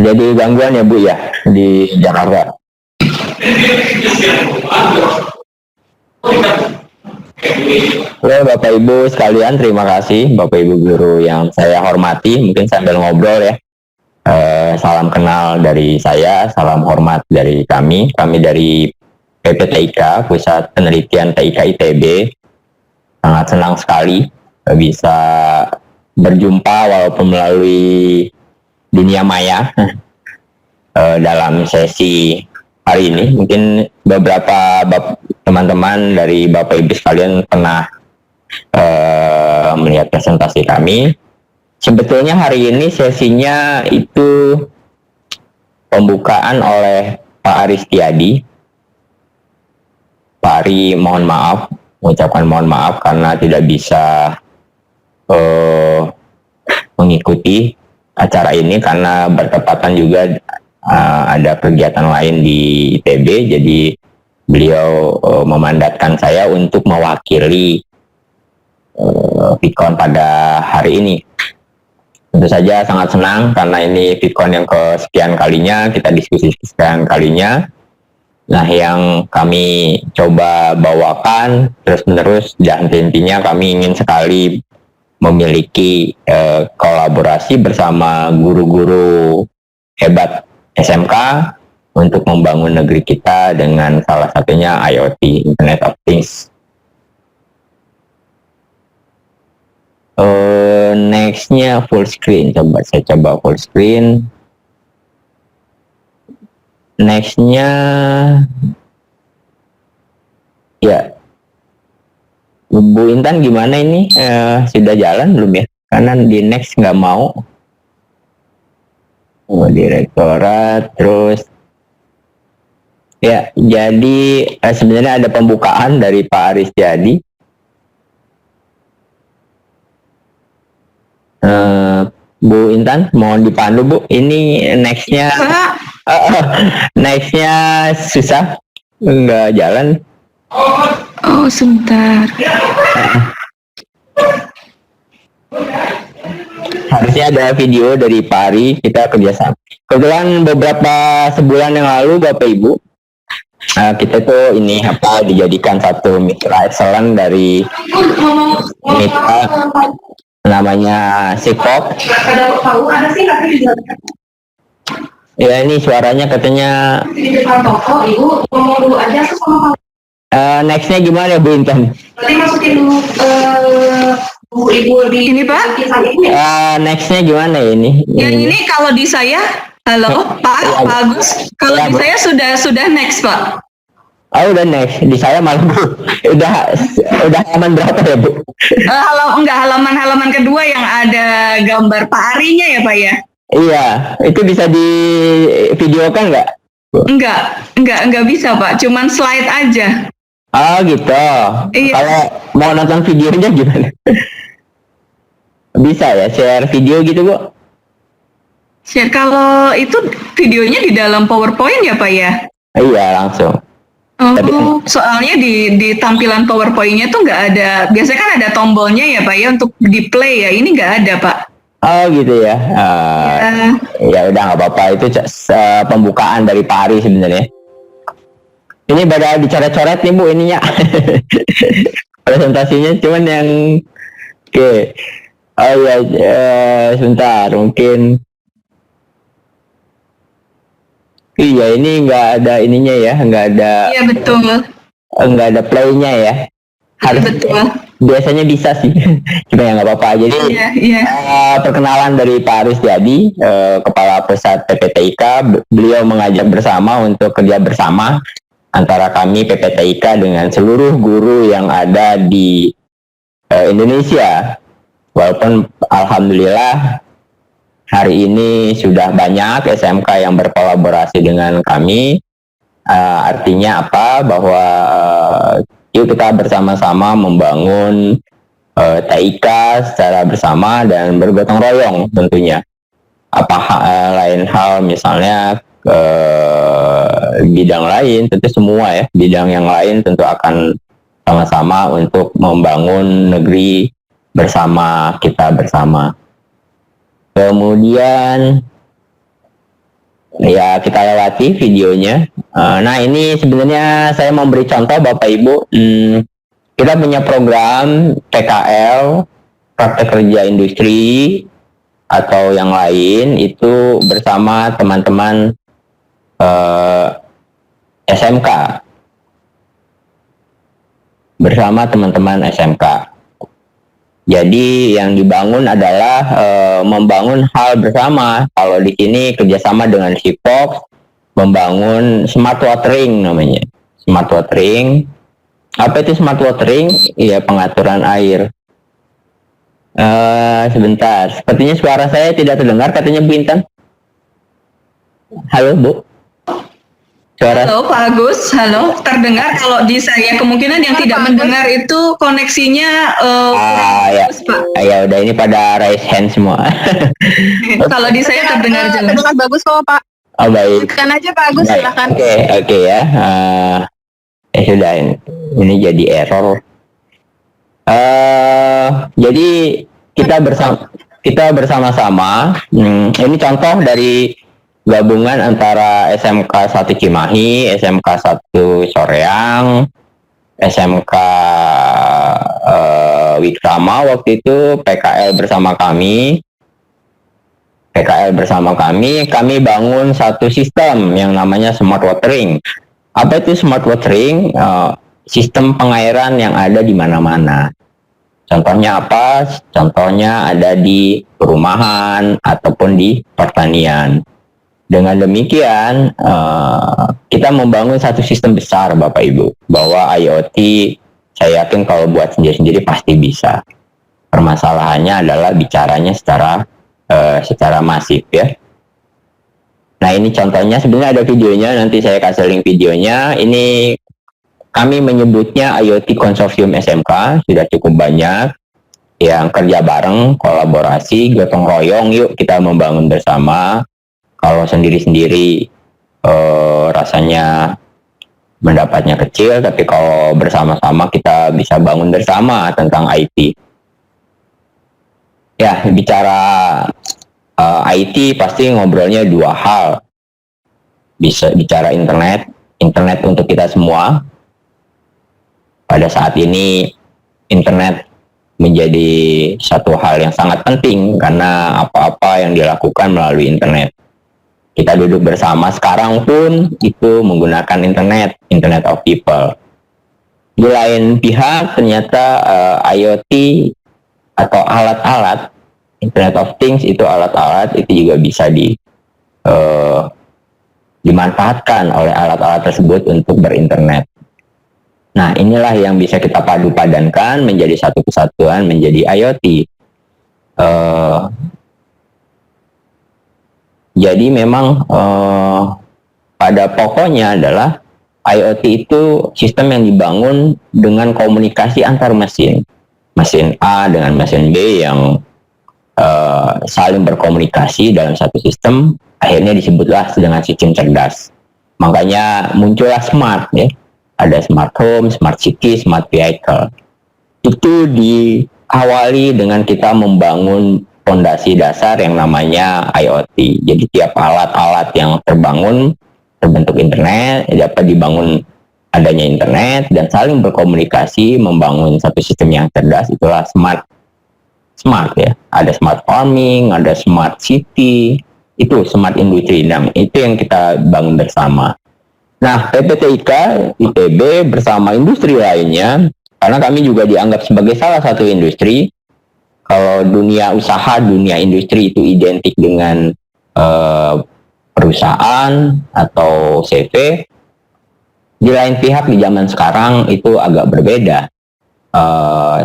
Jadi gangguan ya Bu ya di Jakarta. Halo Bapak Ibu sekalian, terima kasih Bapak Ibu guru yang saya hormati. Mungkin sambil ngobrol ya. Salam kenal dari saya, salam hormat dari kami. Kami dari PPTIK, Pusat Penelitian TIK ITB. Sangat senang sekali bisa berjumpa walaupun melalui dunia maya dalam sesi hari ini. Mungkin beberapa teman-teman dari Bapak Ibu sekalian pernah melihat presentasi kami. Sebetulnya hari ini sesinya itu pembukaan oleh Pak Aristiadi. Pak Ari mohon maaf, mengucapkan mohon maaf karena tidak bisa mengikuti acara ini karena bertepatan juga ada kegiatan lain di ITB, jadi beliau memandatkan saya untuk mewakili VidCon pada hari ini. Tentu saja sangat senang karena ini VidCon yang kesekian kalinya, kita diskusi sekian kalinya. Nah, yang kami coba bawakan terus-menerus dan intinya kami ingin sekali memiliki kolaborasi bersama guru-guru hebat SMK untuk membangun negeri kita dengan salah satunya IoT, Internet of Things. Nextnya full screen, saya coba full screen. Nextnya ya Bu Intan gimana ini? Sudah jalan belum ya? Karena di next nggak mau. Direktorat, terus ya. Jadi sebenarnya ada pembukaan dari Pak Aristiadi. Bu Intan, mohon dipandu Bu. Ini nextnya, nextnya susah, nggak jalan. Oh, sebentar. Harusnya ada video dari Pari, kita kerjasama. Kebetulan beberapa sebulan yang lalu Bapak Ibu, kita tuh ini dijadikan satu mitra excellent dari mitra namanya Sipop. Ya ini suaranya katanya. Nextnya gimana Bu Intan? Berarti masukin dulu Bu Ibu di ini Pak. Nextnya gimana ya ini? Yang ini kalau di saya, halo Pak, ya, Pak Agus. Kalau ya, di saya sudah next Pak. Oh udah next, di saya malah Bu. udah halaman berapa ya Bu? Halaman kedua yang ada gambar Pak Arinya ya Pak ya? Iya, itu bisa di videokan nggak? Enggak bisa Pak, cuman slide aja. Oh gitu. Iya. Kalau mau nonton videonya gimana? Bisa ya share video gitu Bu? Share kalau itu videonya di dalam PowerPoint ya Pak ya? Iya langsung. Oh, soalnya di tampilan PowerPoint-nya tuh nggak ada. Biasanya kan ada tombolnya ya Pak ya untuk di play ya. Ini nggak ada Pak. Oh gitu ya. Ya udah nggak apa-apa, itu pembukaan dari Pak Ari sebenarnya. Ini pada dicoret-coret nih Bu ininya. Presentasinya cuman yang oke. Oh ya, sebentar mungkin. Iya ini nggak ada ininya ya, nggak ada. Iya betul. Nggak ada playnya ya. Harus. Betul. Biasanya bisa sih, cuma ya nggak apa-apa. Jadi perkenalan dari Pak Aristiadi, Kepala Pusat PPTIK, beliau mengajak bersama untuk kerja bersama antara kami PPTIK dengan seluruh guru yang ada di Indonesia. Walaupun alhamdulillah hari ini sudah banyak SMK yang berkolaborasi dengan kami. Artinya apa? Bahwa yuk kita bersama-sama membangun TIK secara bersama dan bergotong royong tentunya. Lain hal misalnya bidang lain, tentu semua ya, bidang yang lain tentu akan sama-sama untuk membangun negeri bersama, kita bersama. Kemudian ya kita lewati videonya. Nah ini sebenarnya saya mau beri contoh Bapak Ibu. Kita punya program PKL, praktek kerja industri atau yang lain itu bersama teman-teman SMK. Bersama teman-teman SMK. Jadi yang dibangun adalah membangun hal bersama. Kalau di sini kerjasama dengan Sipox, membangun smart watering namanya. Smart watering. Apa itu smart watering? Iya, pengaturan air. Sebentar, sepertinya suara saya tidak terdengar, katanya Bu Intan. Halo Bu. Suara. Halo Pak Agus, halo, terdengar. Kalau di saya kemungkinan yang tidak mendengar itu koneksinya ya. Pak. Ya udah, ini pada raise hand semua. Kalau di saya terdengar jelas. Terdengar bagus kok Pak. Oh baik. Lanjutkan aja Pak Agus, Baik. silakan. Oke ya. Sudah, ini jadi error. Jadi kita bersama-sama. Ini contoh dari gabungan antara SMK 1 Cimahi, SMK 1 Soreang, SMK Wikrama waktu itu, PKL bersama kami. Kami bangun satu sistem yang namanya smart watering. Apa itu smart watering? Sistem pengairan yang ada di mana-mana. Contohnya apa? Contohnya ada di perumahan ataupun di pertanian. Dengan demikian, kita membangun satu sistem besar, Bapak Ibu, bahwa IoT, saya yakin kalau buat sendiri-sendiri pasti bisa. Permasalahannya adalah bicaranya secara masif ya. Nah ini contohnya, sebenarnya ada videonya, nanti saya kasih link videonya. Ini kami menyebutnya IoT Konsorsium SMK, sudah cukup banyak yang kerja bareng, kolaborasi, gotong royong, yuk kita membangun bersama. Kalau sendiri-sendiri rasanya mendapatnya kecil, tapi kalau bersama-sama kita bisa bangun bersama tentang IT. Ya, bicara IT pasti ngobrolnya dua hal. Bisa bicara internet untuk kita semua. Pada saat ini internet menjadi satu hal yang sangat penting karena apa-apa yang dilakukan melalui internet. Kita duduk bersama sekarang pun itu menggunakan internet of people. Di lain pihak ternyata IoT atau alat-alat, Internet of Things itu alat-alat itu juga bisa dimanfaatkan oleh alat-alat tersebut untuk berinternet. Nah inilah yang bisa kita padu-padankan menjadi satu kesatuan, menjadi IoT. Jadi memang pada pokoknya adalah IoT itu sistem yang dibangun dengan komunikasi antar mesin. Mesin A dengan mesin B yang saling berkomunikasi dalam satu sistem, akhirnya disebutlah dengan sistem cerdas. Makanya muncullah smart ya. Ada smart home, smart city, smart vehicle. Itu diawali dengan kita membangun fondasi dasar yang namanya IoT. Jadi tiap alat-alat yang terbentuk internet, dapat dibangun adanya internet dan saling berkomunikasi membangun satu sistem yang cerdas, itulah smart ya. Ada smart farming, ada smart city, itu smart industry. Nah, itu yang kita bangun bersama. Nah, PPTIK, ITB bersama industri lainnya, karena kami juga dianggap sebagai salah satu industri. Kalau dunia usaha, dunia industri itu identik dengan perusahaan atau CV. Di lain pihak di zaman sekarang itu agak berbeda.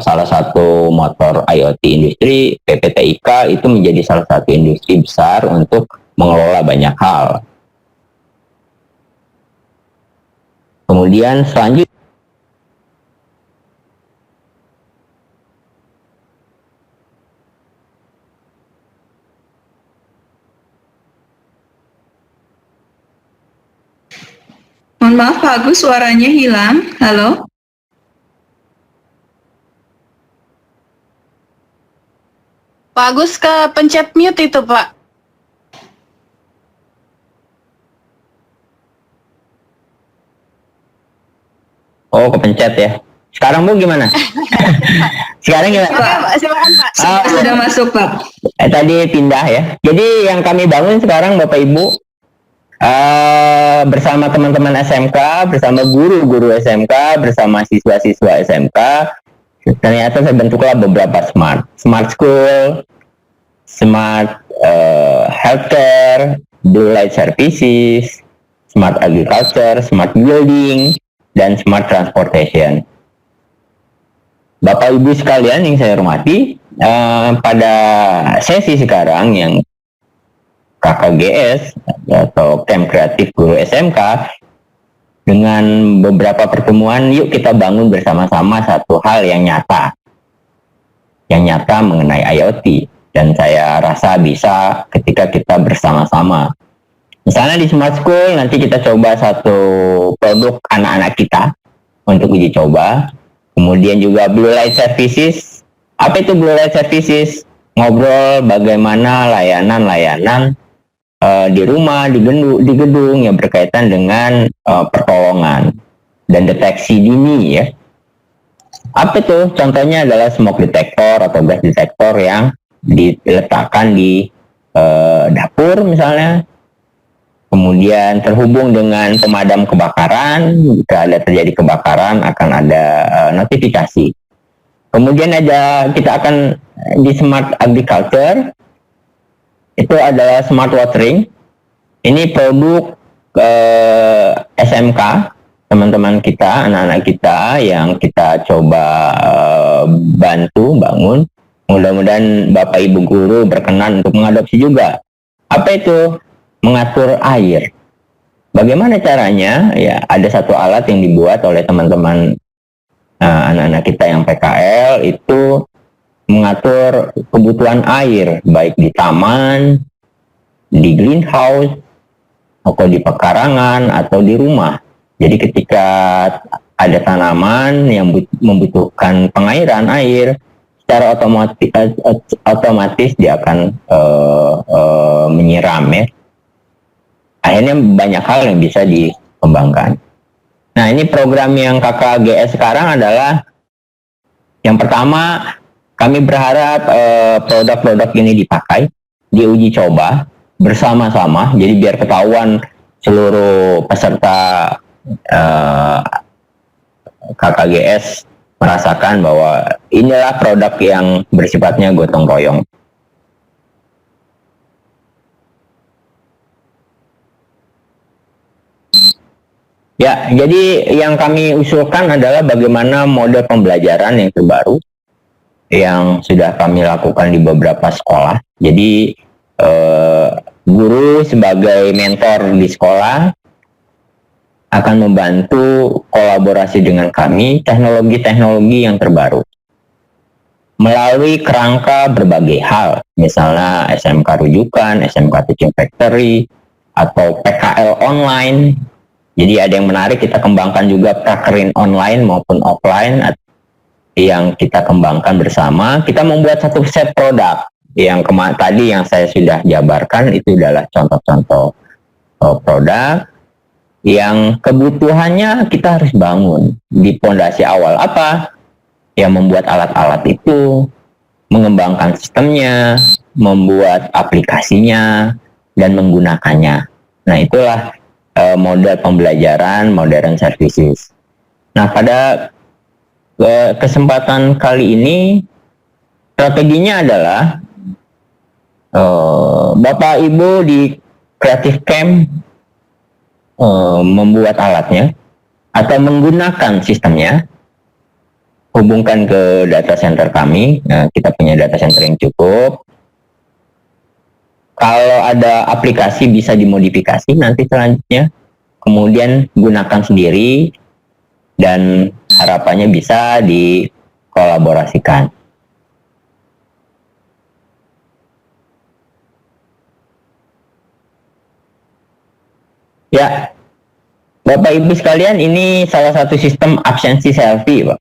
Salah satu motor IoT industri, PPTIK itu menjadi salah satu industri besar untuk mengelola banyak hal. Kemudian selanjutnya, Mohon maaf Pak Agus, suaranya hilang. Halo? Pak Agus ke pencet mute itu Pak. Oh, kepencet ya. Sekarang Bu gimana? Sekarang gimana? Silakan Pak. Sudah masuk Pak. Tadi pindah ya. Jadi yang kami bangun sekarang Bapak Ibu, bersama teman-teman SMK, bersama guru-guru SMK, bersama siswa-siswa SMK, ternyata saya bentuklah beberapa smart school, smart healthcare, blue light services, smart agriculture, smart building, dan smart transportation. Bapak Ibu sekalian yang saya hormati, pada sesi sekarang yang KKGS atau Camp Kreatif Guru SMK, dengan beberapa pertemuan, yuk kita bangun bersama-sama satu hal yang nyata mengenai IoT, dan saya rasa bisa ketika kita bersama-sama. Misalnya di Smart School nanti kita coba satu produk anak-anak kita untuk uji coba. Kemudian juga Blue Light Services. Apa itu Blue Light Services? Ngobrol bagaimana layanan-layanan di rumah, di gedung yang berkaitan dengan pertolongan dan deteksi dini ya. Apa itu? Contohnya adalah smoke detector atau gas detector yang diletakkan di dapur misalnya. Kemudian terhubung dengan pemadam kebakaran, jika ada terjadi kebakaran akan ada notifikasi. Kemudian kita akan di smart agriculture, itu adalah smart watering. Ini produk SMK, teman-teman kita, anak-anak kita yang kita coba bantu bangun. Mudah-mudahan Bapak Ibu guru berkenan untuk mengadopsi juga. Apa itu? Mengatur air. Bagaimana caranya? Ya, ada satu alat yang dibuat oleh teman-teman anak-anak kita yang PKL, itu mengatur kebutuhan air baik di taman, di greenhouse, atau di pekarangan atau di rumah. Jadi ketika ada tanaman yang membutuhkan pengairan air, secara otomatis dia akan menyiram ya. Akhirnya banyak hal yang bisa dikembangkan. Nah, ini program yang KKGS sekarang adalah yang pertama, kami berharap produk-produk ini dipakai, diuji coba bersama-sama. Jadi biar ketahuan seluruh peserta KKGS merasakan bahwa inilah produk yang bersifatnya gotong royong. Ya, jadi yang kami usulkan adalah bagaimana model pembelajaran yang terbaru yang sudah kami lakukan di beberapa sekolah. Jadi guru sebagai mentor di sekolah akan membantu kolaborasi dengan kami teknologi-teknologi yang terbaru melalui kerangka berbagai hal, misalnya SMK rujukan, SMK Teaching Factory, atau PKL online. Jadi ada yang menarik, kita kembangkan juga prakerin online maupun offline yang kita kembangkan bersama. Kita membuat satu set produk yang tadi yang saya sudah jabarkan, itu adalah contoh-contoh produk yang kebutuhannya kita harus bangun di pondasi awal. Apa? Yang membuat alat-alat itu, mengembangkan sistemnya, membuat aplikasinya, dan menggunakannya. Nah, itulah model pembelajaran modern services. Nah, pada kesempatan kali ini strateginya adalah Bapak Ibu di Creative Camp membuat alatnya atau menggunakan sistemnya, hubungkan ke data center kami. Kita punya data center yang cukup. Kalau ada aplikasi bisa dimodifikasi nanti selanjutnya, kemudian gunakan sendiri, dan harapannya bisa dikolaborasikan. Ya, Bapak Ibu sekalian, ini salah satu sistem absensi selfie, Pak.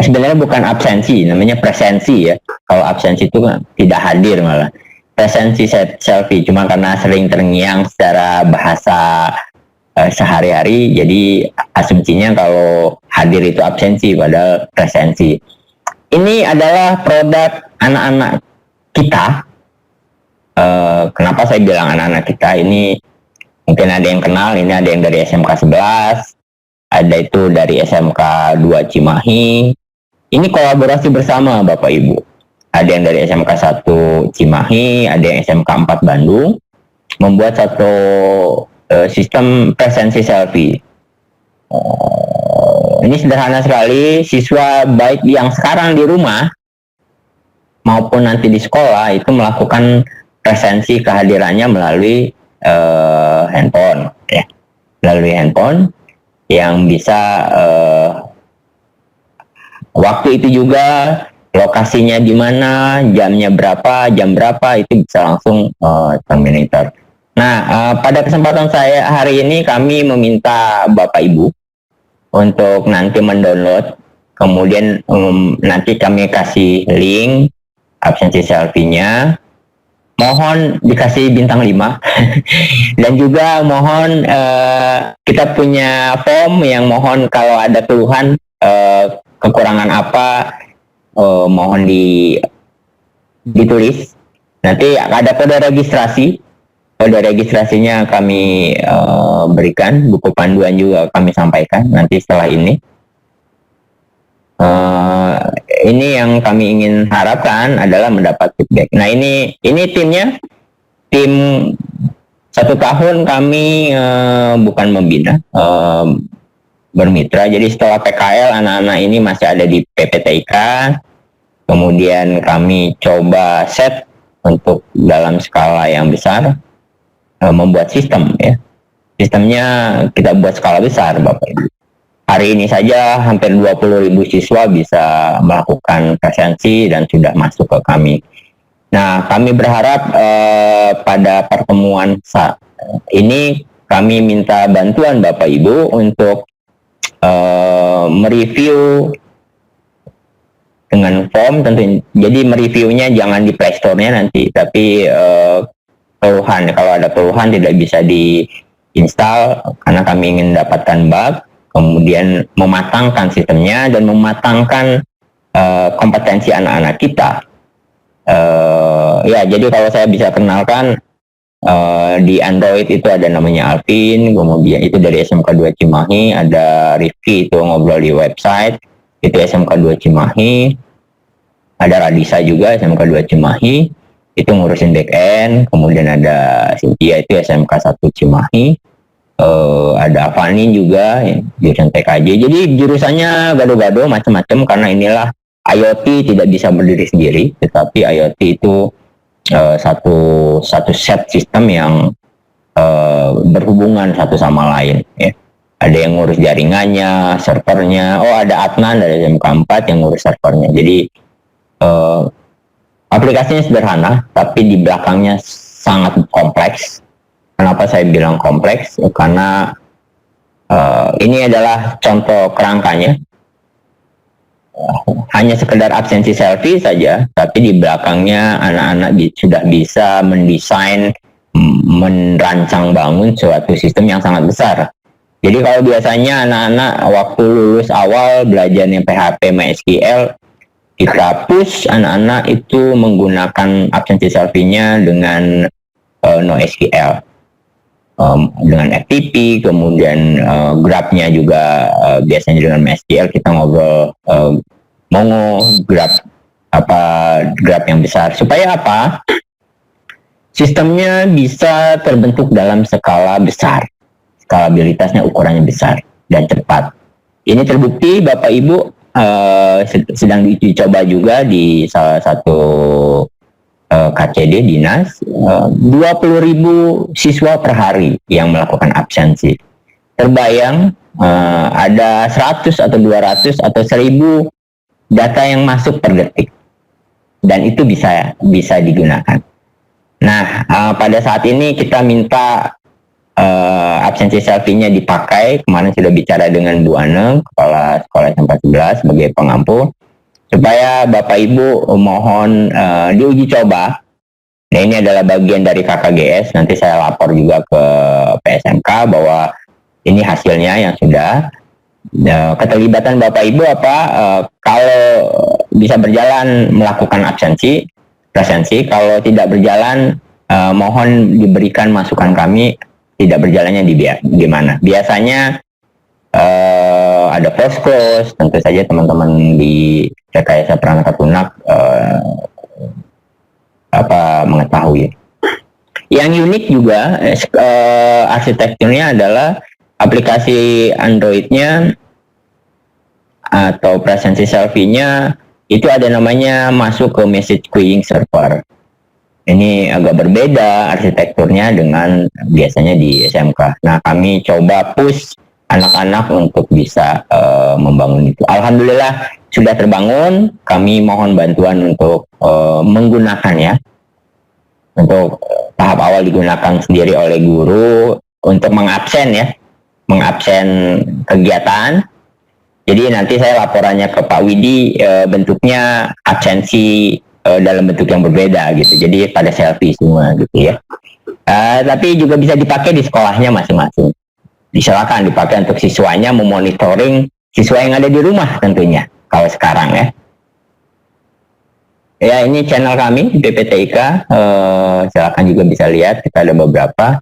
Sebenarnya bukan absensi, namanya presensi ya. Kalau absensi itu kan tidak hadir malah. Presensi selfie, cuma karena sering terngiang secara bahasa sehari-hari. Jadi asumsinya kalau hadir itu absensi, padahal presensi. Ini adalah produk anak-anak kita. Kenapa saya bilang anak-anak kita? Ini mungkin ada yang kenal, ini ada yang dari SMK 11, ada itu dari SMK 2 Cimahi. Ini kolaborasi bersama Bapak Ibu. Ada yang dari SMK 1 Cimahi, ada yang SMK 4 Bandung, membuat satu sistem presensi selfie. Ini sederhana sekali, siswa baik yang sekarang di rumah maupun nanti di sekolah itu melakukan presensi kehadirannya melalui handphone, ya, melalui handphone yang bisa waktu itu juga lokasinya di mana, jamnya berapa, jam berapa itu bisa langsung termonitor. Nah, pada kesempatan saya hari ini kami meminta Bapak Ibu untuk nanti mendownload, kemudian nanti kami kasih link absensi selfie-nya. Mohon dikasih bintang 5 dan juga mohon kita punya form yang mohon kalau ada keluhan kekurangan apa mohon ditulis. Nanti ada kode registrasi. Kode registrasinya kami berikan, buku panduan juga kami sampaikan nanti setelah ini. Ini yang kami ingin harapkan adalah mendapat feedback. Nah ini timnya, tim 1 tahun kami bukan membina, bermitra. Jadi setelah PKL anak-anak ini masih ada di PPTIK. Kemudian kami coba set untuk dalam skala yang besar, membuat sistem, ya. Sistemnya kita buat skala besar, Bapak Ibu. Hari ini saja hampir 20.000 siswa bisa melakukan presensi dan sudah masuk ke kami. Nah, kami berharap pada pertemuan ini kami minta bantuan Bapak Ibu untuk mereview dengan form tentu. Jadi mereviewnya jangan di Play Store-nya nanti, tapi keluhan, kalau ada keluhan tidak bisa diinstal karena kami ingin mendapatkan bug, kemudian mematangkan sistemnya dan mematangkan kompetensi anak-anak kita. Ya, jadi kalau saya bisa kenalkan, di Android itu ada namanya Alvin, kemudian itu dari SMK 2 Cimahi, ada Rifki itu ngobrol di website, itu SMK 2 Cimahi, ada Radisa juga SMK 2 Cimahi, itu ngurusin back end, kemudian ada Cynthia itu SMK 1 Cimahi, ada Avani juga jurusan TKJ. Jadi jurusannya gado-gado macam-macam karena inilah IoT tidak bisa berdiri sendiri, tetapi IoT itu satu set sistem yang berhubungan satu sama lain, ya. Ada yang ngurus jaringannya, servernya. Oh, ada Adnan dari SMK 4 yang ngurus servernya. Jadi aplikasinya sederhana, tapi di belakangnya sangat kompleks. Kenapa saya bilang kompleks? Karena ini adalah contoh kerangkanya. Hanya sekedar absensi selfie saja, tapi di belakangnya anak-anak sudah bisa mendesain, merancang bangun suatu sistem yang sangat besar. Jadi kalau biasanya anak-anak waktu lulus awal belajarnya PHP, MySQL, kita push anak-anak itu menggunakan absensi selfie-nya dengan NoSQL, dengan FTP, kemudian graph-nya juga biasanya dengan MySQL. Kita ngobrol Mongo, graph yang besar. Supaya apa? Sistemnya bisa terbentuk dalam skala besar. Skalabilitasnya ukurannya besar dan cepat. Ini terbukti Bapak Ibu sedang dicoba juga di salah satu KCD dinas, 20.000 siswa per hari yang melakukan absensi. Terbayang ada 100 atau 200 atau 1.000 data yang masuk per detik, dan itu bisa digunakan. Nah, pada saat ini kita minta absensi selfie-nya dipakai. Kemarin sudah bicara dengan Bu Aneng, kepala sekolah SMK 11 sebagai pengampu, supaya Bapak Ibu mohon diuji coba. Nah, ini adalah bagian dari KKGS. Nanti saya lapor juga ke PSMK bahwa Ini hasilnya yang sudah. Keterlibatan Bapak Ibu apa? Kalau bisa berjalan melakukan presensi. Kalau tidak berjalan, mohon diberikan masukan kami tidak berjalannya di mana. Biasanya ada poskos, tentu saja teman-teman di Rekayasa Perangkat Lunak mengetahui. Yang unik juga arsitekturnya adalah aplikasi Android-nya atau presensi selfie-nya itu ada namanya masuk ke message queuing server. Ini agak berbeda arsitekturnya dengan biasanya di SMK. Nah, kami coba push anak-anak untuk bisa membangun itu. Alhamdulillah sudah terbangun. Kami mohon bantuan untuk menggunakan ya. Untuk tahap awal digunakan sendiri oleh guru untuk mengabsen kegiatan. Jadi nanti saya laporannya ke Pak Widi bentuknya absensi dalam bentuk yang berbeda gitu. Jadi pada selfie semua gitu ya. Tapi juga bisa dipakai di sekolahnya masing-masing. Silakan dipakai untuk siswanya memonitoring siswa yang ada di rumah tentunya kalau sekarang ya. Ya, ini channel kami PPTIK. Silakan juga bisa lihat, kita ada beberapa.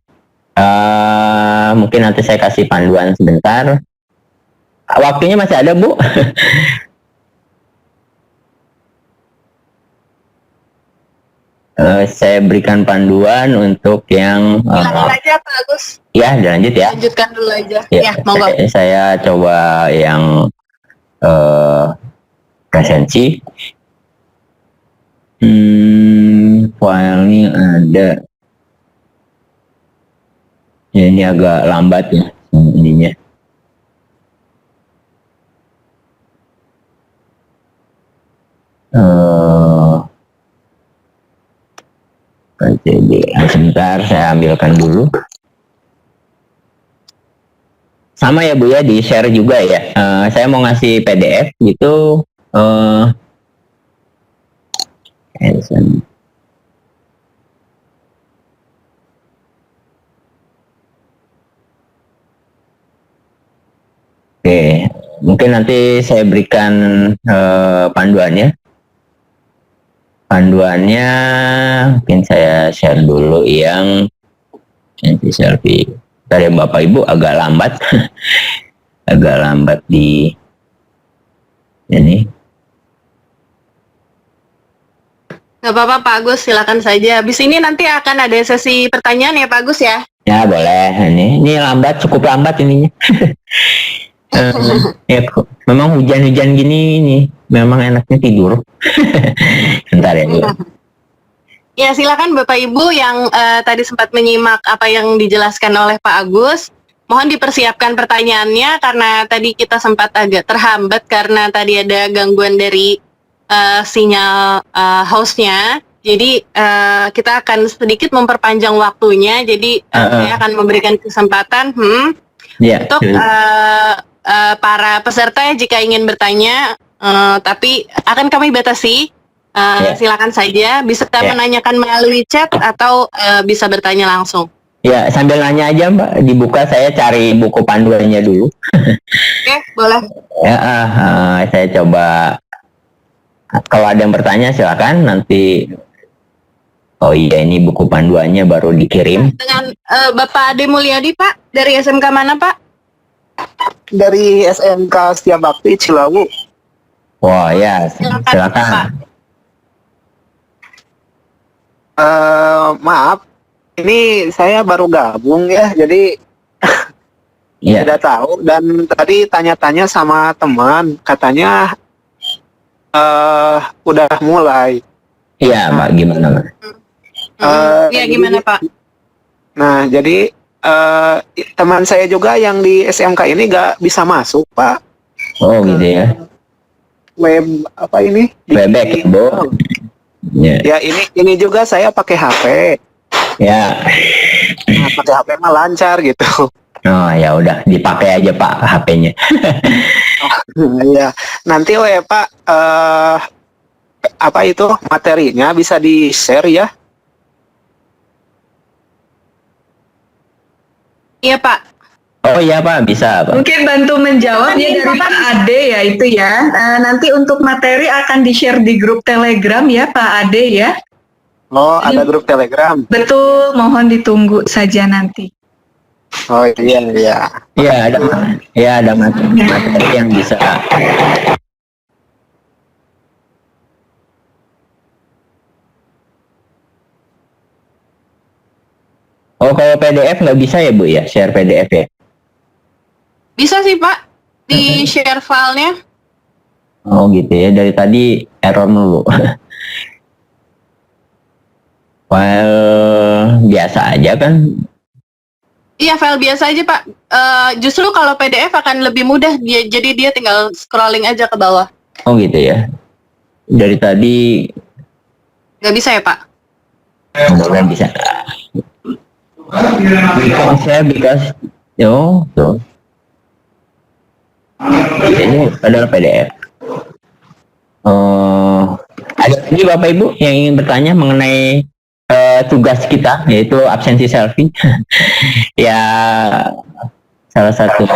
Mungkin nanti saya kasih panduan sebentar. Waktunya masih ada, Bu? Saya berikan panduan untuk yang lanjut aja Pak Agus. Ya, dilanjut ya. Lanjutkan dulu aja. Ya, monggo. Saya coba yang presensi. Filenya ada. Ya, ini agak lambat ya ininya. Jadi sebentar saya ambilkan dulu. Sama ya Bu ya, di share juga ya. Saya mau ngasih PDF gitu. Oke, mungkin nanti saya berikan panduannya. Panduannya mungkin saya share dulu yang selfie. Dari Bapak Ibu agak lambat, agak lambat di ini. Gak apa-apa Pak Agus, silakan saja. Habis ini nanti akan ada sesi pertanyaan ya Pak Agus ya? Ya boleh, ini lambat, cukup lambat ininya. Ya, memang hujan-hujan gini nih, memang enaknya tidur. Bentar ya Bu. Ya silakan Bapak Ibu yang tadi sempat menyimak apa yang dijelaskan oleh Pak Agus. Mohon dipersiapkan pertanyaannya karena tadi kita sempat agak terhambat karena tadi ada gangguan dari sinyal hostnya. Jadi kita akan sedikit memperpanjang waktunya. Jadi saya akan memberikan kesempatan untuk para peserta jika ingin bertanya, tapi akan kami batasi. Silakan saja, bisa menanyakan melalui chat atau bisa bertanya langsung. Ya, sambil nanya aja Mbak, dibuka saya cari buku panduannya dulu. Oke, boleh. Ya, saya coba. Kalau ada yang bertanya silakan nanti. Oh iya, ini buku panduannya baru dikirim. Dengan Bapak Ade Mulyadi Pak, dari SMK mana Pak? Dari SMK Setia Bakti Cilawu. Wah ya, silakan. Maaf, ini saya baru gabung ya, jadi tidak tahu. Dan tadi tanya-tanya sama teman, katanya udah mulai. Iya, Pak, gimana Pak? Iya, gimana Pak? Nah, jadi teman saya juga yang di SMK ini nggak bisa masuk, Pak. Oh, gitu ya. Web apa ini? Webex, Bu. Ya, ini juga saya pakai HP. Ya. Nah, pakai HP mah lancar gitu. Oh, ya udah dipakai aja Pak HP-nya. Ya, nanti Pak apa itu materinya bisa di-share ya? Iya Pak. Oh Oh iya Pak, bisa Pak. Mungkin bantu menjawab ya dari Pak Ade ya itu ya. Nanti untuk materi akan di-share di grup Telegram ya Pak Ade ya. Oh, ada grup Telegram. Betul, mohon ditunggu saja nanti. Oh iya iya. Iya ada materi yang bisa. Oh kalau PDF nggak bisa ya Bu ya, share PDF ya? Bisa sih Pak, di share filenya. Oh gitu ya, dari tadi error mulu. File biasa aja kan? Iya, file biasa aja Pak. Justru kalau PDF akan lebih mudah, jadi dia tinggal scrolling aja ke bawah. Oh gitu ya. Dari tadi Nggak bisa ya Pak? mudah-mudahan bisa. Because tuh. Ini adalah PDF. Ada lagi Bapak Ibu yang ingin bertanya mengenai tugas kita, yaitu absensi selfie. Ya, salah satu. Ya,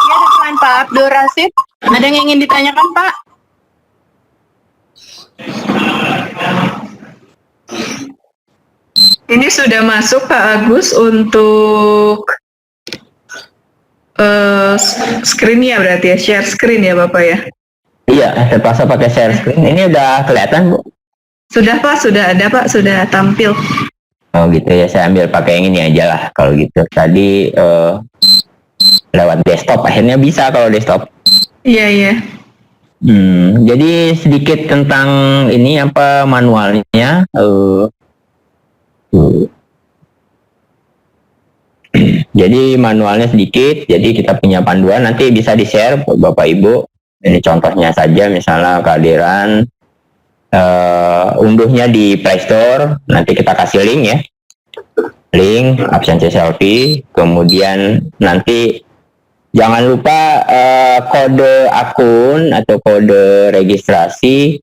ada teman Pak Abdul Rasid. Ada yang ingin ditanyakan Pak? Ini sudah masuk Pak Agus untuk screen-nya berarti ya, share screen ya Bapak ya? Iya, terpaksa pakai share screen. Ini udah kelihatan Bu? Sudah Pak, sudah ada Pak, sudah tampil. Oh gitu ya, saya ambil pakai yang ini aja lah kalau gitu. Tadi lewat desktop, akhirnya bisa kalau desktop. Iya, iya. Jadi sedikit tentang ini apa manualnya. Jadi manualnya sedikit, jadi kita punya panduan, nanti bisa di-share Bapak Ibu. Ini contohnya saja, misalnya kehadiran unduhnya di Play Store, nanti kita kasih link ya. Link absensi selfie, kemudian nanti jangan lupa kode akun atau kode registrasi,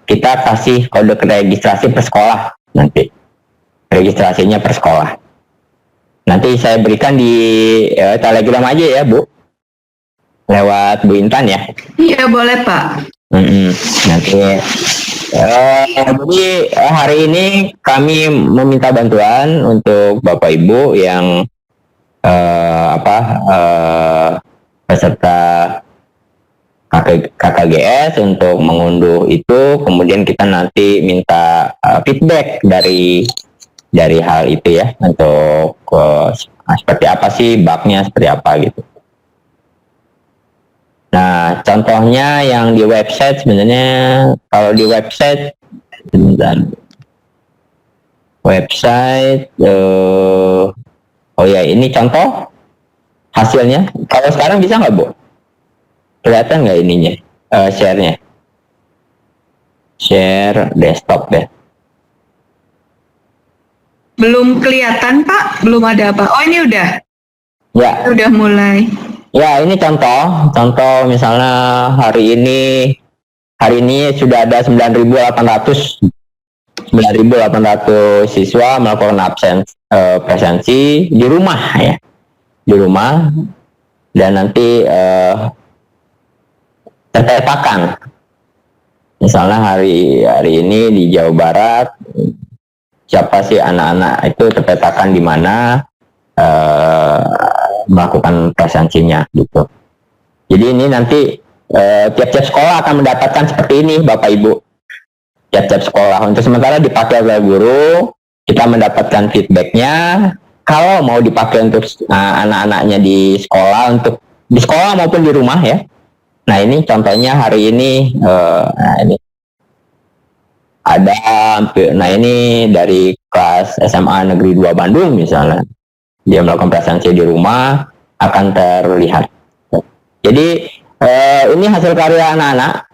kita kasih kode registrasi per sekolah nanti. Registrasinya per sekolah. Nanti saya berikan di Telegram aja ya Bu. Lewat Bu Intan ya. Iya boleh Pak. Nanti jadi hari ini kami meminta bantuan untuk Bapak Ibu yang peserta KKGS untuk mengunduh itu, kemudian kita nanti minta feedback dari hal itu ya, untuk seperti apa sih bugnya, seperti apa gitu. Nah, contohnya yang di website sebenarnya, kalau di website, oh ya ini contoh hasilnya. Kalau sekarang bisa nggak Bu? Kelihatan nggak ininya, share-nya? Share desktop deh. Belum kelihatan Pak, belum ada apa. Oh ini udah. Ya. Udah mulai. Ya ini contoh misalnya hari ini sudah ada 9.800 siswa melakukan presensi di rumah ya, di rumah, dan nanti terpetakan. Misalnya hari ini di Jawa Barat, siapa sih anak-anak itu terpetakan di mana melakukan presensinya gitu. Jadi ini nanti tiap-tiap sekolah akan mendapatkan seperti ini Bapak Ibu. Tiap-tiap sekolah untuk sementara dipakai oleh guru, kita mendapatkan feedbacknya. Kalau mau dipakai untuk anak-anaknya di sekolah, untuk di sekolah maupun di rumah ya. Nah ini contohnya hari ini, ini ada, nah ini dari kelas SMA Negeri 2 Bandung misalnya, dia melakukan presensi di rumah, akan terlihat. Jadi ini hasil karya anak-anak,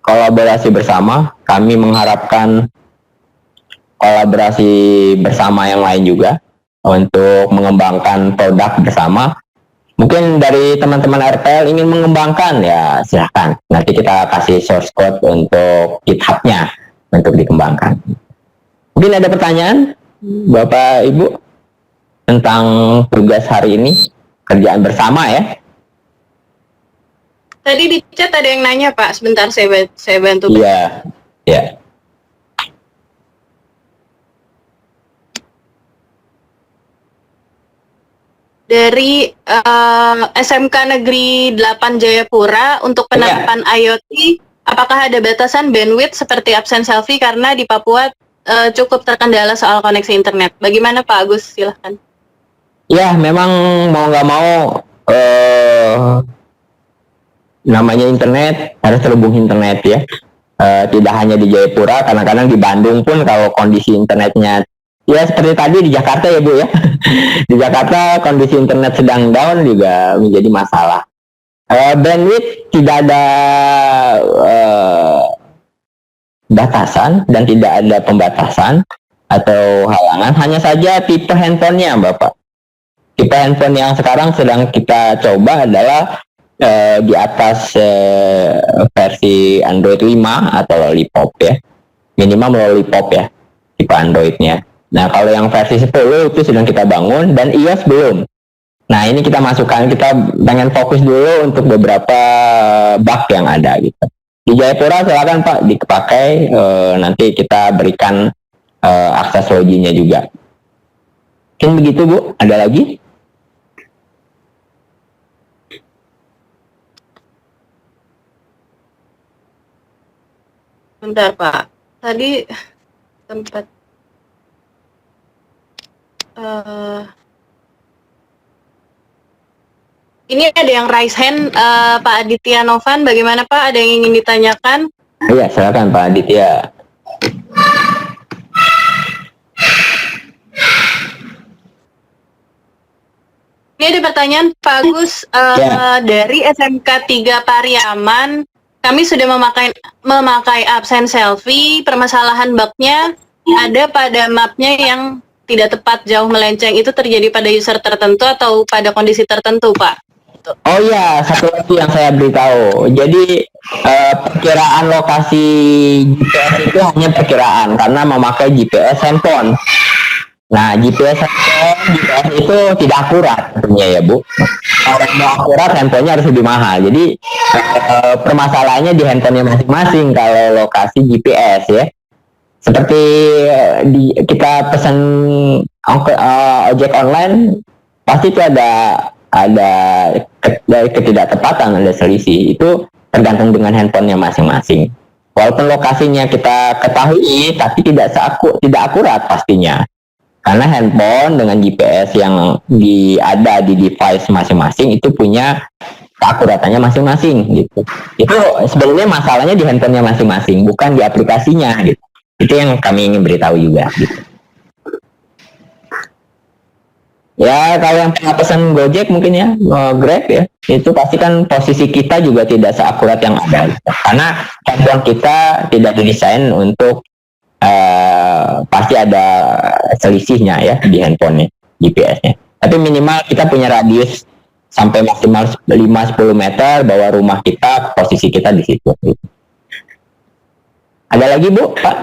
kolaborasi bersama. Kami mengharapkan kolaborasi bersama yang lain juga untuk mengembangkan produk bersama. Mungkin dari teman-teman RPL ingin mengembangkan, ya silahkan. Nanti kita kasih source code untuk GitHub-nya untuk dikembangkan. Mungkin ada pertanyaan, Bapak Ibu? tentang tugas hari ini, kerjaan bersama ya. Tadi di chat ada yang nanya Pak, sebentar saya bantu. Iya, ya. Dari SMK Negeri 8 Jayapura untuk penerapan IoT, apakah ada batasan bandwidth seperti absen selfie karena di Papua cukup terkendala soal koneksi internet? Bagaimana Pak Agus? Silahkan. Ya, memang mau nggak mau namanya internet harus terhubung internet ya. Tidak hanya di Jayapura, kadang-kadang di Bandung pun kalau kondisi internetnya ya seperti tadi di Jakarta ya Bu ya. Di Jakarta kondisi internet sedang down juga menjadi masalah. Bandwidth tidak ada batasan dan tidak ada pembatasan atau halangan, hanya saja tipe handphonenya Bapak. Tipe handphone yang sekarang sedang kita coba adalah di atas versi Android 5 atau Lollipop ya. Minimal Lollipop ya tipe Androidnya. Nah, kalau yang versi 10 itu sedang kita bangun dan iOS belum. Nah, ini kita masukkan, kita pengen fokus dulu untuk beberapa bug yang ada gitu. Di Jayapura silakan Pak dipakai, nanti kita berikan akses login-nya juga. Mungkin begitu Bu, ada lagi? Bentar Pak, tadi tempat ini ada yang raise hand, Pak Aditya Novan, bagaimana Pak? Ada yang ingin ditanyakan? Iya, silakan Pak Aditya. Ini ada pertanyaan Pak Agus, dari SMK 3 Pariaman, kami sudah memakai absen selfie, permasalahan bugnya ada pada mapnya yang tidak tepat jauh melenceng, itu terjadi pada user tertentu atau pada kondisi tertentu Pak? Oh iya, satu lagi yang saya beritahu. Jadi perkiraan lokasi GPS itu hanya perkiraan karena memakai GPS handphone. Nah, GPS itu tidak akurat tentunya ya Bu. Kalau mau akurat handphonenya harus lebih mahal. Jadi permasalahannya di handphonenya masing-masing kalau lokasi GPS ya. Seperti kita pesan ojek online, pasti itu ada ketidaktepatan, ada selisih. Itu tergantung dengan handphonenya masing-masing. Walaupun lokasinya kita ketahui, tapi tidak akurat pastinya. Karena handphone dengan GPS yang ada di device masing-masing itu punya keakuratannya masing-masing gitu. Itu sebenarnya masalahnya di handphonenya masing-masing, bukan di aplikasinya gitu. Itu yang kami ingin beritahu juga gitu. Ya, kalau yang pernah pesan Gojek mungkin ya, Grab ya, itu pasti kan posisi kita juga tidak seakurat yang ada gitu. Karena handphone kita tidak didesain untuk pasti ada selisihnya ya di handphonenya, GPS-nya. Tapi minimal kita punya radius sampai maksimal 5-10 meter bahwa rumah kita, posisi kita di situ. Gitu. Ada lagi Bu, Pak?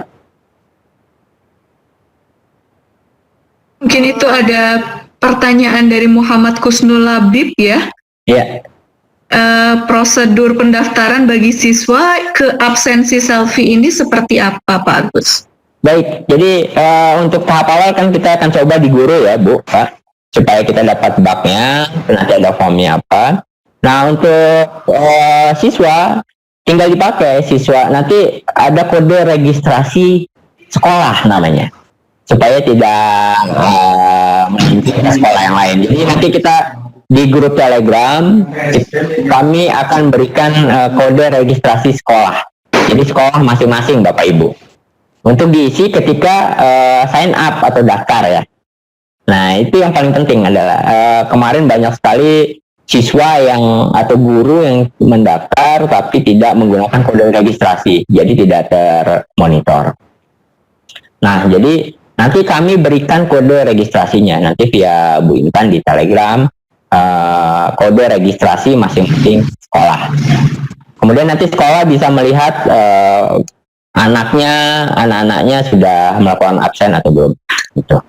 Mungkin itu ada pertanyaan dari Muhammad Kusnul Labib ya. Iya. Prosedur pendaftaran bagi siswa ke absensi selfie ini seperti apa Pak Agus? Baik, jadi untuk tahap awal kan kita akan coba di guru ya Bu, Pak, supaya kita dapat bugnya, nanti ada formnya apa. Nah untuk siswa tinggal dipakai siswa, nanti ada kode registrasi sekolah namanya, supaya tidak mengikuti sekolah yang lain. Jadi nanti kita di grup Telegram kami akan berikan kode registrasi sekolah. Jadi sekolah masing-masing Bapak Ibu untuk diisi ketika sign up atau daftar ya. Nah itu yang paling penting adalah kemarin banyak sekali siswa yang atau guru yang mendaftar tapi tidak menggunakan kode registrasi, jadi tidak termonitor. Nah jadi nanti kami berikan kode registrasinya nanti via Bu Intan di Telegram. Kode registrasi masing-masing sekolah. Kemudian nanti sekolah bisa melihat anak-anaknya sudah melakukan absen atau belum. Gitu.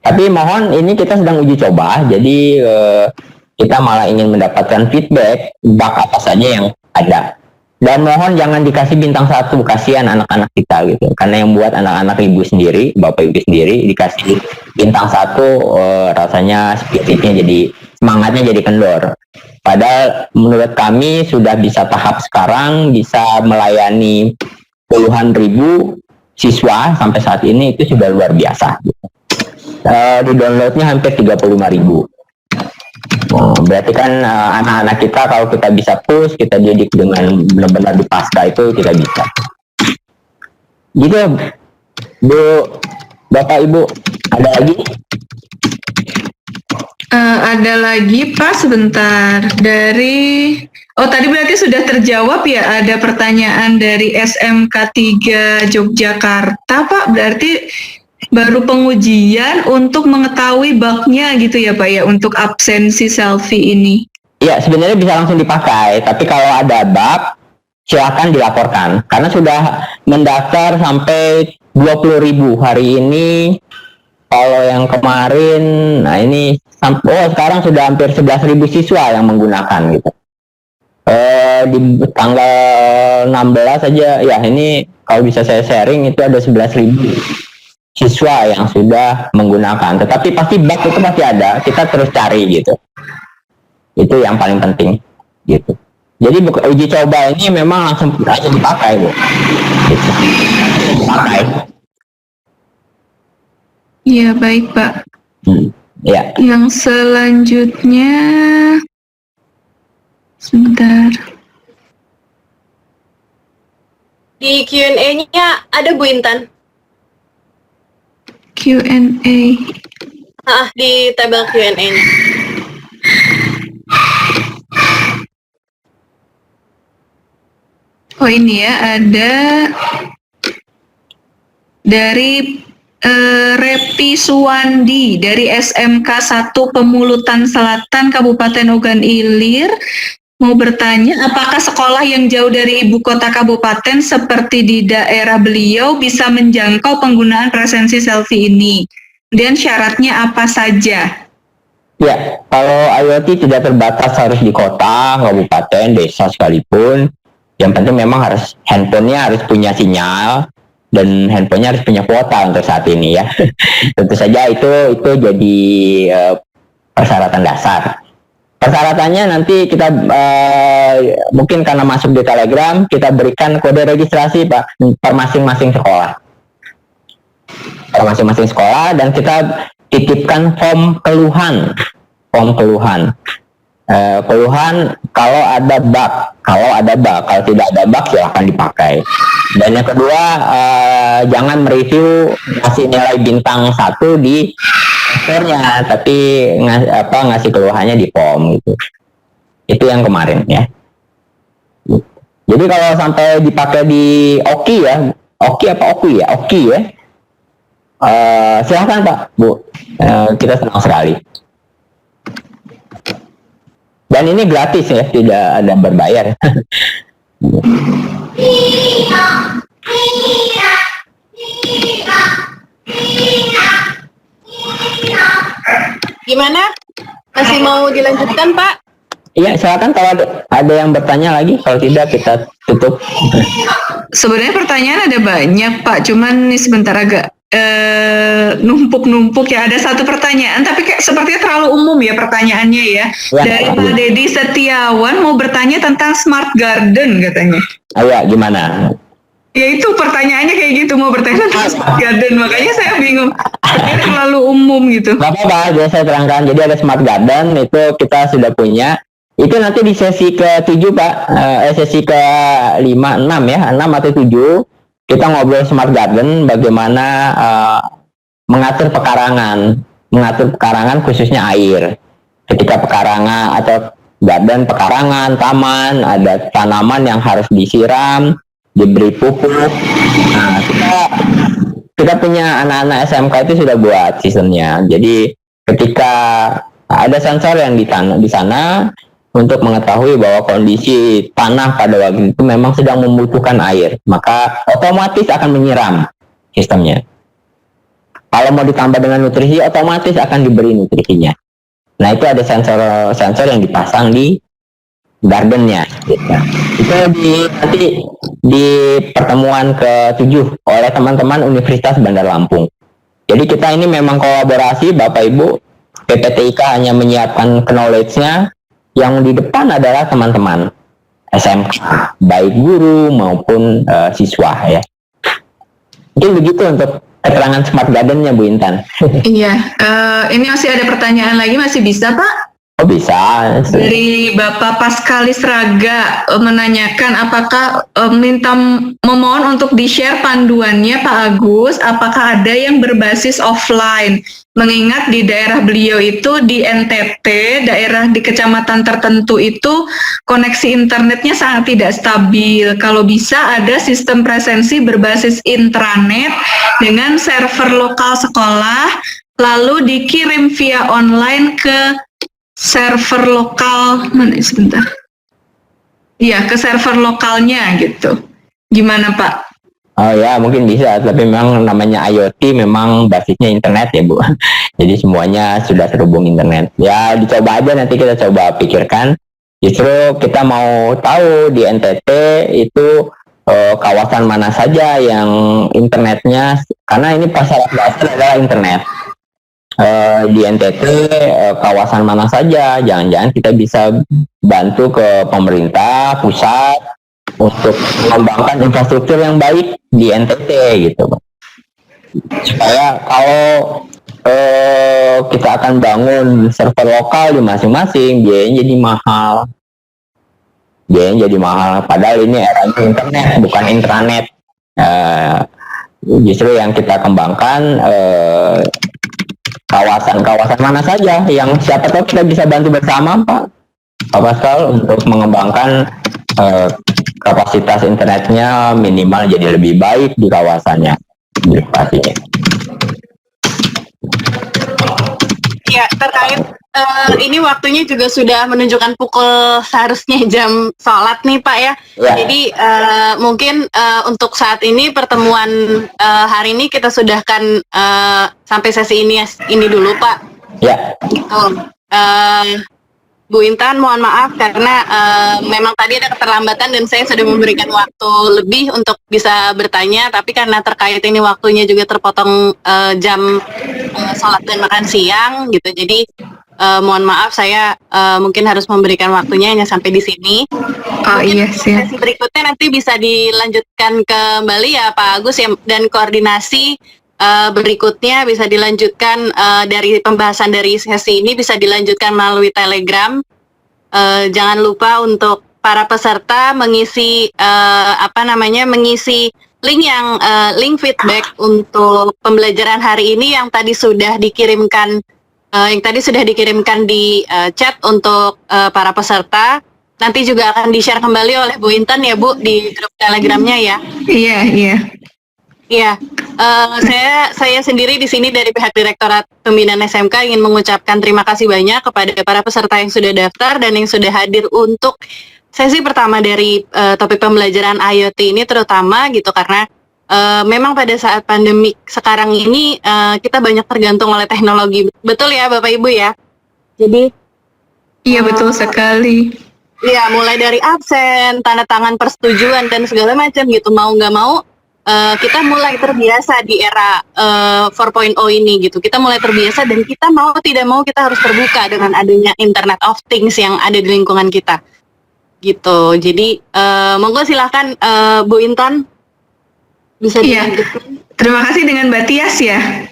Tapi mohon ini kita sedang uji coba, jadi kita malah ingin mendapatkan feedback bug apa saja yang ada. Dan mohon jangan dikasih bintang 1, kasihan anak-anak kita gitu. Karena yang buat anak-anak ibu sendiri, bapak ibu sendiri dikasih bintang 1, rasanya spiritnya jadi, semangatnya jadi kendor. Padahal menurut kami sudah bisa tahap sekarang bisa melayani puluhan ribu siswa sampai saat ini, itu sudah luar biasa. Gitu. Di downloadnya hampir 35.000. Berarti kan anak-anak kita kalau kita bisa push, kita didik dengan benar-benar di pasca itu kita bisa. Gitu, Bu, Bapak, Ibu, ada lagi? Ada lagi Pak, sebentar. Tadi berarti sudah terjawab ya, ada pertanyaan dari SMK 3 Yogyakarta Pak, berarti baru pengujian untuk mengetahui bug-nya gitu ya Pak ya, untuk absensi selfie ini. Iya, sebenarnya bisa langsung dipakai, tapi kalau ada bug, silakan dilaporkan. Karena sudah mendaftar sampai 20.000 hari ini. Kalau yang kemarin, nah ini, sekarang sudah hampir 11.000 siswa yang menggunakan gitu. Di tanggal 16 aja, ya ini kalau bisa saya sharing itu ada 11.000 siswa yang sudah menggunakan, tetapi pasti bug itu pasti ada, kita terus cari gitu. Itu yang paling penting gitu. Jadi uji coba ini memang langsung dipakai, Bu. Gitu. Dipakai. Iya, baik Pak. Ya. Yang selanjutnya, sebentar. Di Q&A-nya ada Bu Intan. Q&A. Di tabel Q&A-nya. Oh ini ya, ada dari Repi Suwandi dari SMK 1 Pemulutan Selatan Kabupaten Ogan Ilir mau bertanya, apakah sekolah yang jauh dari ibu kota kabupaten seperti di daerah beliau bisa menjangkau penggunaan presensi selfie ini? Kemudian syaratnya apa saja? Ya, kalau IoT tidak terbatas harus di kota, kabupaten, desa sekalipun. Yang penting memang harus handphonenya harus punya sinyal dan handphonenya harus punya kuota untuk saat ini ya. Tentu saja itu jadi persyaratan dasar. Persyaratannya nanti kita mungkin karena masuk di Telegram kita berikan kode registrasi Pak per masing-masing sekolah. Per masing-masing sekolah dan kita titipkan form keluhan. Keluhan kalau ada bug, kalau tidak ada bug silahkan dipakai. Dan yang kedua, jangan mereview ngasih nilai bintang 1 di servernya, tapi ngasih keluhannya di form gitu. Itu yang kemarin ya. Jadi kalau sampai dipakai di Oki ya, Oki ya. Silahkan Pak, Bu. Kita senang sekali. Dan ini gratis ya, tidak ada berbayar. Gimana? Masih mau dilanjutkan, Pak? Iya, silakan kalau ada yang bertanya lagi. Kalau tidak, kita tutup. Sebenarnya pertanyaan ada banyak, Pak. Cuman nih sebentar agak numpuk-numpuk ya. Ada satu pertanyaan, tapi kayak sepertinya terlalu umum ya pertanyaannya ya. Dari Pak Dedi Setiawan mau bertanya tentang smart garden katanya. Ayo, gimana? Ya itu pertanyaannya kayak gitu, mau bertanya tentang smart garden, makanya saya bingung. Ini terlalu umum gitu. Gak apa-apa, biar saya terangkan. Jadi ada smart garden, itu kita sudah punya. Itu nanti di sesi ke-7 Pak, sesi ke-5, 6 ya, 6 atau 7. Kita ngobrol smart garden, bagaimana mengatur pekarangan khususnya air. Ketika pekarangan atau garden, pekarangan, taman, ada tanaman yang harus disiram, diberi pupuk. Nah, kita punya anak-anak SMK itu sudah buat sistemnya. Jadi ketika ada sensor yang di sana untuk mengetahui bahwa kondisi tanah pada waktu itu memang sedang membutuhkan air, maka otomatis akan menyiram sistemnya. Kalau mau ditambah dengan nutrisi, otomatis akan diberi nutrisinya. Nah, itu ada sensor yang dipasang di gardennya. Gitu. Itu nanti di pertemuan ke-7 oleh teman-teman Universitas Bandar Lampung. Jadi kita ini memang kolaborasi, Bapak Ibu. PPTIK hanya menyiapkan knowledge-nya, yang di depan adalah teman-teman SMK, baik guru maupun siswa ya. Mungkin begitu untuk keterangan Smart Garden-nya, Bu Intan. Iya, ini masih ada pertanyaan lagi, masih bisa Pak? Oh bisa. Dari Bapak Paskalis Raga menanyakan apakah memohon untuk di-share panduannya Pak Agus, apakah ada yang berbasis offline? Mengingat di daerah beliau itu di NTT, daerah di kecamatan tertentu itu koneksi internetnya sangat tidak stabil. Kalau bisa ada sistem presensi berbasis intranet dengan server lokal sekolah, lalu dikirim via online ke server lokal, sebentar. Iya, ke server lokalnya gitu. Gimana Pak? Oh ya, mungkin bisa, tapi memang namanya IoT memang basisnya internet ya Bu. Jadi semuanya sudah terhubung internet. Ya dicoba aja, nanti kita coba pikirkan. Justru kita mau tahu di NTT itu kawasan mana saja yang internetnya, karena ini pasar dasar adalah internet. Di NTT kawasan mana saja, jangan-jangan kita bisa bantu ke pemerintah pusat untuk mengembangkan infrastruktur yang baik di NTT gitu, supaya kalau kita akan bangun server lokal di masing-masing, biayanya jadi mahal. Padahal ini eranya internet, bukan intranet. Justru yang kita kembangkan kawasan-kawasan mana saja yang siapa tahu kita bisa bantu bersama Pak Pascal untuk mengembangkan kapasitas internetnya minimal jadi lebih baik di kawasannya. Pastinya. Ya, terkait ini waktunya juga sudah menunjukkan pukul seharusnya jam sholat nih Pak ya. Jadi mungkin untuk saat ini pertemuan hari ini kita sudahkan sampai sesi ini dulu Pak. Ya. Bu Intan, mohon maaf karena memang tadi ada keterlambatan dan saya sudah memberikan waktu lebih untuk bisa bertanya, tapi karena terkait ini waktunya juga terpotong jam sholat dan makan siang gitu, jadi mohon maaf saya mungkin harus memberikan waktunya hanya sampai di sini. Iya sih. Sesi berikutnya nanti bisa dilanjutkan kembali ya Pak Agus ya, dan koordinasi berikutnya bisa dilanjutkan dari pembahasan dari sesi ini bisa dilanjutkan melalui Telegram. Jangan lupa untuk para peserta mengisi mengisi link yang link feedback untuk pembelajaran hari ini yang tadi sudah dikirimkan di chat untuk para peserta. Nanti juga akan di-share kembali oleh Bu Intan ya Bu di grup Telegramnya ya. Iya. Iya, saya sendiri di sini dari pihak Direktorat Pembinaan SMK ingin mengucapkan terima kasih banyak kepada para peserta yang sudah daftar dan yang sudah hadir untuk sesi pertama dari topik pembelajaran IoT ini terutama gitu, karena memang pada saat pandemi sekarang ini kita banyak tergantung oleh teknologi, betul ya Bapak Ibu ya. Jadi iya betul sekali. Iya, mulai dari absen, tanda tangan persetujuan dan segala macam gitu, mau nggak mau. Kita mulai terbiasa di era 4.0 ini gitu. Kita mulai terbiasa dan kita mau tidak mau kita harus terbuka dengan adanya Internet of Things yang ada di lingkungan kita. Gitu. Jadi monggo silahkan Bu Intan bisa dilanjutkan. Terima kasih dengan Mbak Tias ya.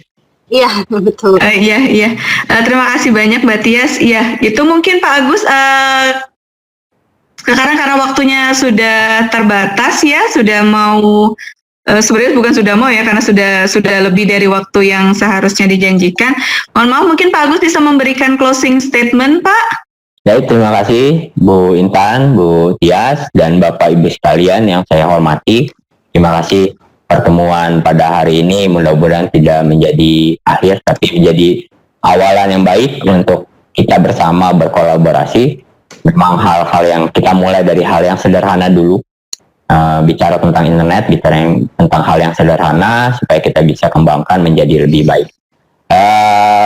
Iya, betul. Iya. Terima kasih banyak Mbak Tias. Iya, itu mungkin Pak Agus sekarang karena waktunya sudah terbatas ya, sudah mau sebenarnya bukan sudah mau ya, karena sudah lebih dari waktu yang seharusnya dijanjikan. Mohon maaf, mungkin Pak Agus bisa memberikan closing statement, Pak. Baik, terima kasih Bu Intan, Bu Tias, dan Bapak Ibu sekalian yang saya hormati. Terima kasih pertemuan pada hari ini, mudah-mudahan tidak menjadi akhir, tapi menjadi awalan yang baik untuk kita bersama berkolaborasi. Memang hal-hal yang kita mulai dari hal yang sederhana dulu. bicara tentang internet, bicara tentang hal yang sederhana supaya kita bisa kembangkan menjadi lebih baik.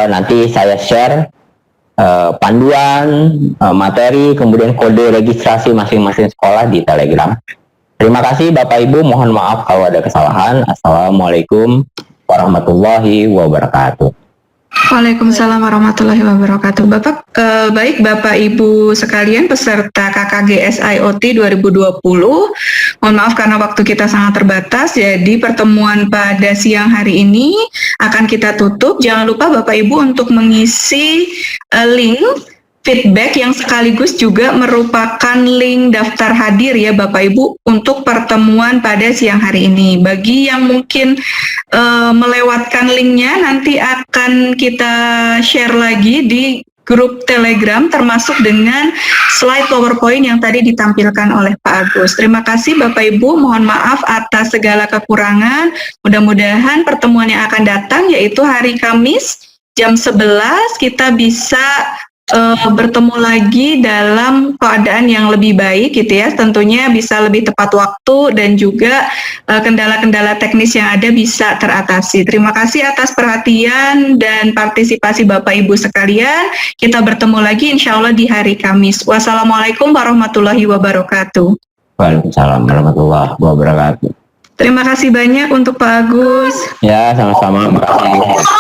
Nanti saya share panduan, materi, kemudian kode registrasi masing-masing sekolah di Telegram. Terima kasih Bapak Ibu, mohon maaf kalau ada kesalahan. Assalamualaikum warahmatullahi wabarakatuh. Waalaikumsalam warahmatullahi wabarakatuh. Baik Bapak Ibu sekalian peserta KKGS IoT 2020. Mohon maaf karena waktu kita sangat terbatas, jadi pertemuan pada siang hari ini akan kita tutup. Jangan lupa Bapak Ibu untuk mengisi link feedback yang sekaligus juga merupakan link daftar hadir ya Bapak Ibu untuk pertemuan pada siang hari ini. Bagi yang mungkin melewatkan linknya, nanti akan kita share lagi di grup Telegram termasuk dengan slide PowerPoint yang tadi ditampilkan oleh Pak Agus. Terima kasih Bapak Ibu, mohon maaf atas segala kekurangan. Mudah-mudahan pertemuan yang akan datang yaitu hari Kamis jam 11 kita bisa bertemu lagi dalam keadaan yang lebih baik gitu ya, tentunya bisa lebih tepat waktu dan juga kendala-kendala teknis yang ada bisa teratasi. Terima kasih atas perhatian dan partisipasi Bapak Ibu sekalian. Kita bertemu lagi insya Allah di hari Kamis. Wassalamualaikum warahmatullahi wabarakatuh. Waalaikumsalam warahmatullahi wabarakatuh. Terima kasih banyak untuk Pak Agus. Ya, sama-sama. Makasih.